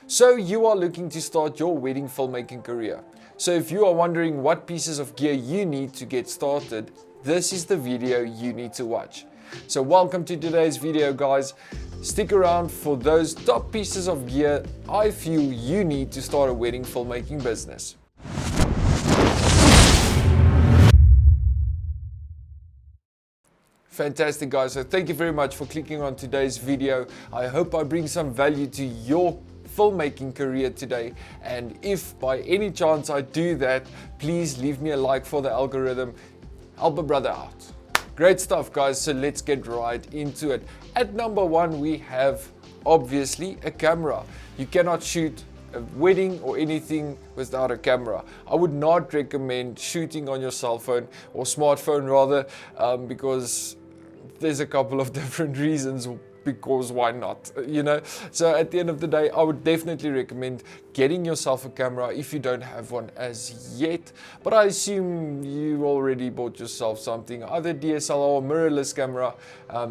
So you are looking to start your wedding filmmaking career. So if you are wondering what pieces of gear you need to get started, this is the video you need to watch. So welcome to today's video, guys. Stick around for those top pieces of gear I feel you need to start a wedding filmmaking business. Fantastic, guys. So thank you very much for clicking on today's video. I hope I bring some value to your filmmaking career today, and if by any chance I do that, please leave me a like for the algorithm. Help a brother out. Great stuff, guys. So let's get right into it. At number one, we have obviously a camera. You cannot shoot a wedding or anything without a camera. I would not recommend shooting on your cell phone or smartphone rather, because there's a couple of different reasons because why not, So at the end of the day, I would definitely recommend getting yourself a camera if you don't have one as yet. But I assume you already bought yourself something, either DSLR or mirrorless camera,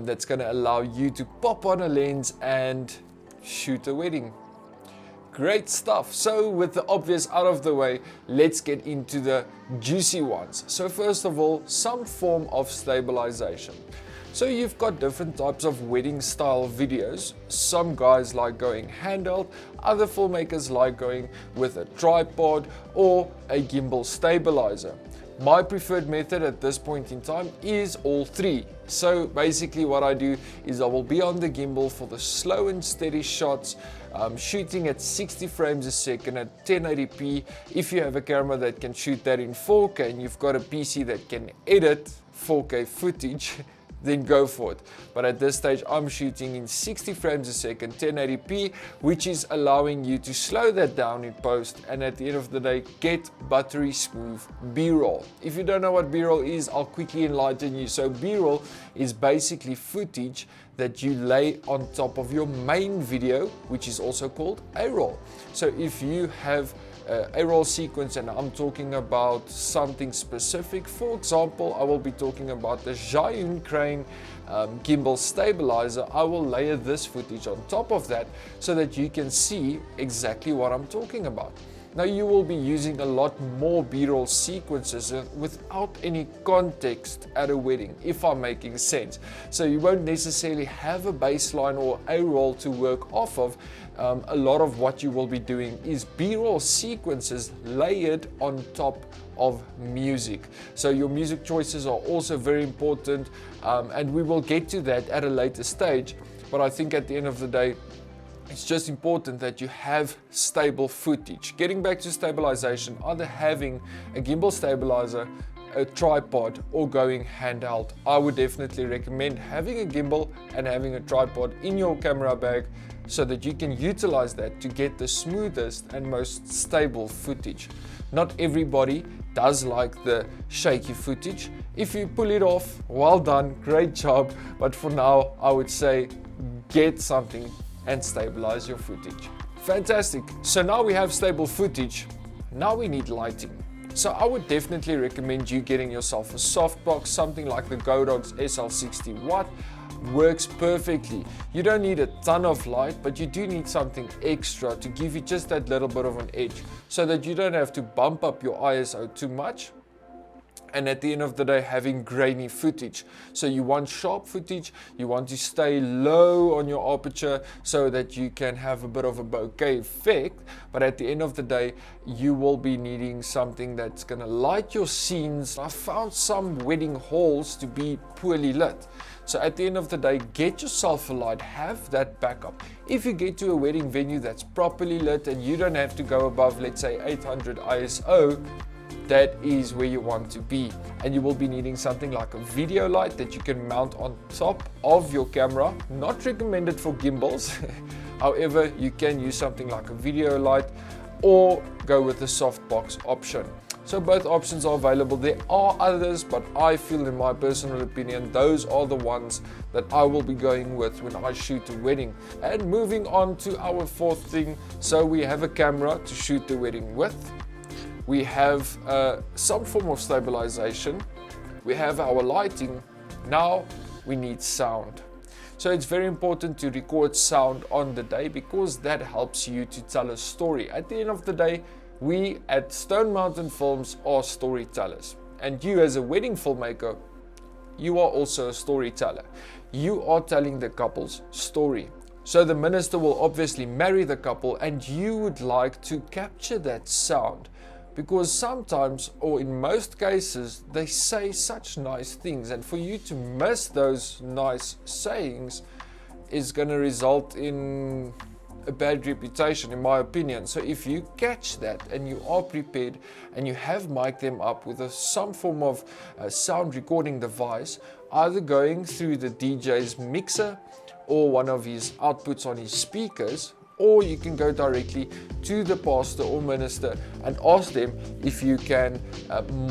that's going to allow you to pop on a lens and shoot a wedding. Great stuff. So with the obvious out of the way, let's get into the juicy ones. So first of all, some form of stabilization. So you've got different types of wedding style videos. Some guys like going handheld, other filmmakers like going with a tripod or a gimbal stabilizer. My preferred method at this point in time is all three. So basically what I do is I will be on the gimbal for the slow and steady shots, shooting at 60 frames a second at 1080p. If you have a camera that can shoot that in 4K and you've got a PC that can edit 4K footage, then go for it. But at this stage, I'm shooting in 60 frames a second, 1080p, which is allowing you to slow that down in post and at the end of the day, get buttery smooth B-roll. If you don't know what B-roll is, I'll quickly enlighten you. So B-roll is basically footage that you lay on top of your main video, which is also called A-roll. So if you have A-roll sequence and I'm talking about something specific, for example, I will be talking about the Zhiyun crane gimbal stabilizer, I will layer this footage on top of that so that you can see exactly what I'm talking about. Now you will be using a lot more B-roll sequences without any context at a wedding, if I'm making sense. So you won't necessarily have a baseline or A-roll to work off of. A lot of what you will be doing is B-roll sequences layered on top of music. So your music choices are also very important, and we will get to that at a later stage. But I think at the end of the day, it's just important that you have stable footage. Getting back to stabilization, either having a gimbal stabilizer, a tripod, or going handheld. I would definitely recommend having a gimbal and having a tripod in your camera bag so that you can utilize that to get the smoothest and most stable footage. Not everybody does like the shaky footage. If you pull it off, well done, great job. But for now, I would say get something and stabilize your footage. Fantastic. So now we have stable footage. Now we need lighting. So I would definitely recommend you getting yourself a softbox, something like the Godox SL60 watt. Works perfectly. You don't need a ton of light, but you do need something extra to give you just that little bit of an edge so that you don't have to bump up your ISO too much. And at the end of the day, having grainy footage. So you want sharp footage, you want to stay low on your aperture so that you can have a bit of a bokeh effect. But at the end of the day, you will be needing something that's gonna light your scenes. I found some wedding halls to be poorly lit. So at the end of the day, get yourself a light, have that backup. If you get to a wedding venue that's properly lit and you don't have to go above, let's say 800 ISO, that is where you want to be. And you will be needing something like a video light that you can mount on top of your camera. Not recommended for gimbals. However, you can use something like a video light or go with the softbox option. So both options are available. There are others, but I feel, in my personal opinion, those are the ones that I will be going with when I shoot a wedding. And moving on to our fourth thing. So we have a camera to shoot the wedding with. We have some form of stabilization. We have our lighting. Now we need sound. So it's very important to record sound on the day because that helps you to tell a story. At the end of the day, we at Stone Mountain Films are storytellers. And you as a wedding filmmaker, you are also a storyteller. You are telling the couple's story. So the minister will obviously marry the couple and you would like to capture that sound because sometimes, or in most cases, they say such nice things, and for you to miss those nice sayings is going to result in a bad reputation, in my opinion. So if you catch that and you are prepared and you have mic'd them up with some form of sound recording device, either going through the DJ's mixer or one of his outputs on his speakers, or you can go directly to the pastor or minister and ask them if you can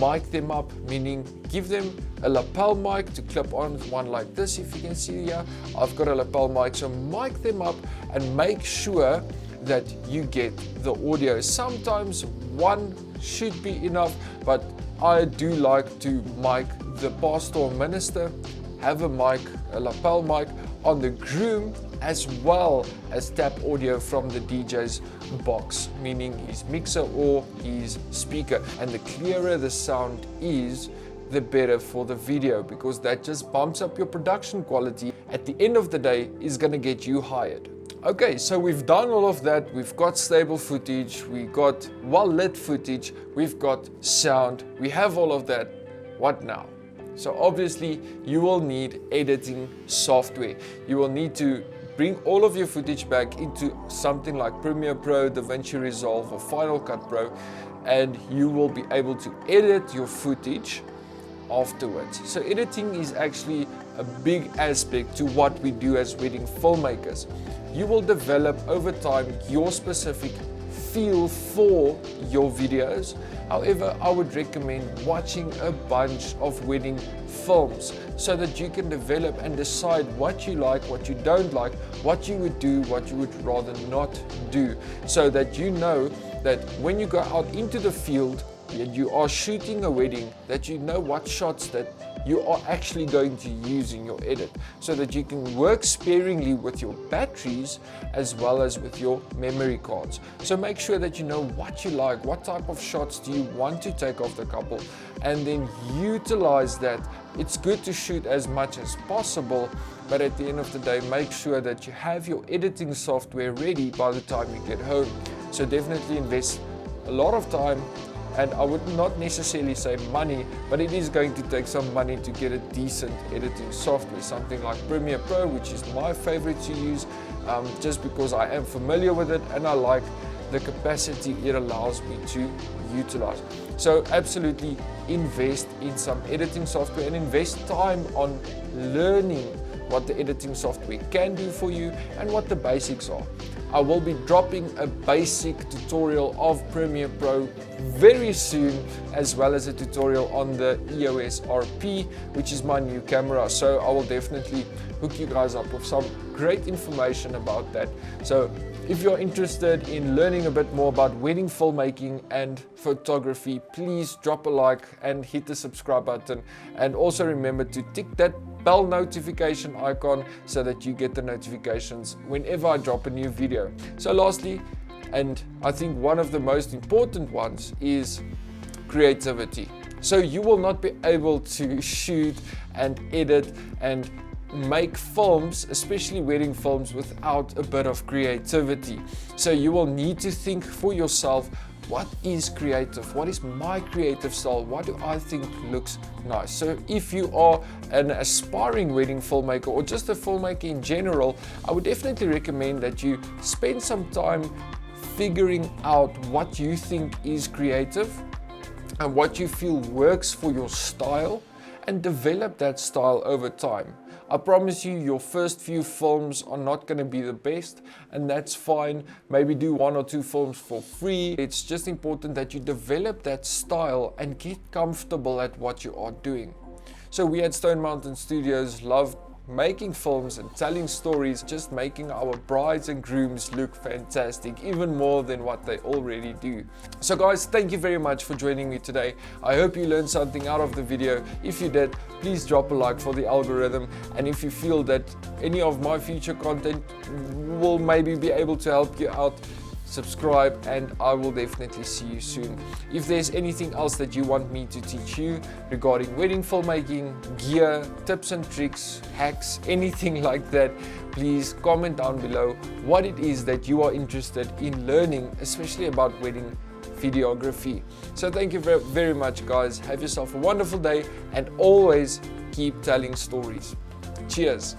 mic them up, meaning give them a lapel mic to clip on one like this. If you can see here, I've got a lapel mic, so mic them up and make sure that you get the audio. Sometimes one should be enough, but I do like to mic the pastor or minister, have a mic, a lapel mic on the groom, as well as tap audio from the DJ's box, meaning his mixer or his speaker. And the clearer the sound is, the better for the video, because that just bumps up your production quality. At the end of the day, is going to get you hired. Okay, so we've done all of that. We've got stable footage, we got well lit footage, we've got sound, we have all of that. What now? So obviously you will need editing software. You will need to bring all of your footage back into something like Premiere Pro, DaVinci Resolve or Final Cut Pro, and you will be able to edit your footage afterwards. So editing is actually a big aspect to what we do as wedding filmmakers. You will develop over time your specific feel for your videos. However, I would recommend watching a bunch of wedding films so that you can develop and decide what you like, what you don't like, what you would do, what you would rather not do, so that you know that when you go out into the field and you are shooting a wedding, that you know what shots that you are actually going to use in your edit, so that you can work sparingly with your batteries as well as with your memory cards. So make sure that you know what you like, what type of shots do you want to take of the couple, and then utilize that. It's good to shoot as much as possible, but at the end of the day, make sure that you have your editing software ready by the time you get home. So definitely invest a lot of time, and I would not necessarily say money, but it is going to take some money to get a decent editing software, something like Premiere Pro, which is my favorite to use, just because I am familiar with it and I like the capacity it allows me to utilize. So absolutely invest in some editing software and invest time on learning what the editing software can do for you and what the basics are. I will be dropping a basic tutorial of Premiere Pro very soon, as well as a tutorial on the EOS RP, which is my new camera. So I will definitely hook you guys up with some great information about that. So if you're interested in learning a bit more about wedding filmmaking and photography, please drop a like and hit the subscribe button. And also remember to tick that bell notification icon so that you get the notifications whenever I drop a new video. So lastly, and I think one of the most important ones, is creativity. So you will not be able to shoot and edit and make films, especially wedding films, without a bit of creativity. So you will need to think for yourself, what is creative? What is my creative style? What do I think looks nice? So if you are an aspiring wedding filmmaker or just a filmmaker in general, I would definitely recommend that you spend some time figuring out what you think is creative and what you feel works for your style, and develop that style over time. I promise you, your first few films are not going to be the best, and that's fine. Maybe do 1 or 2 films for free. It's just important that you develop that style and get comfortable at what you are doing. So we at Stone Mountain Studios love making films and telling stories, just making our brides and grooms look fantastic, even more than what they already do. So guys, thank you very much for joining me today. I hope you learned something out of the video. If you did, please drop a like for the algorithm, and if you feel that any of my future content will maybe be able to help you out, subscribe, and I will definitely see you soon. If there's anything else that you want me to teach you regarding wedding filmmaking, gear, tips and tricks, hacks, anything like that, please comment down below what it is that you are interested in learning, especially about wedding videography. So thank you very much, guys. Have yourself a wonderful day, and always keep telling stories. Cheers.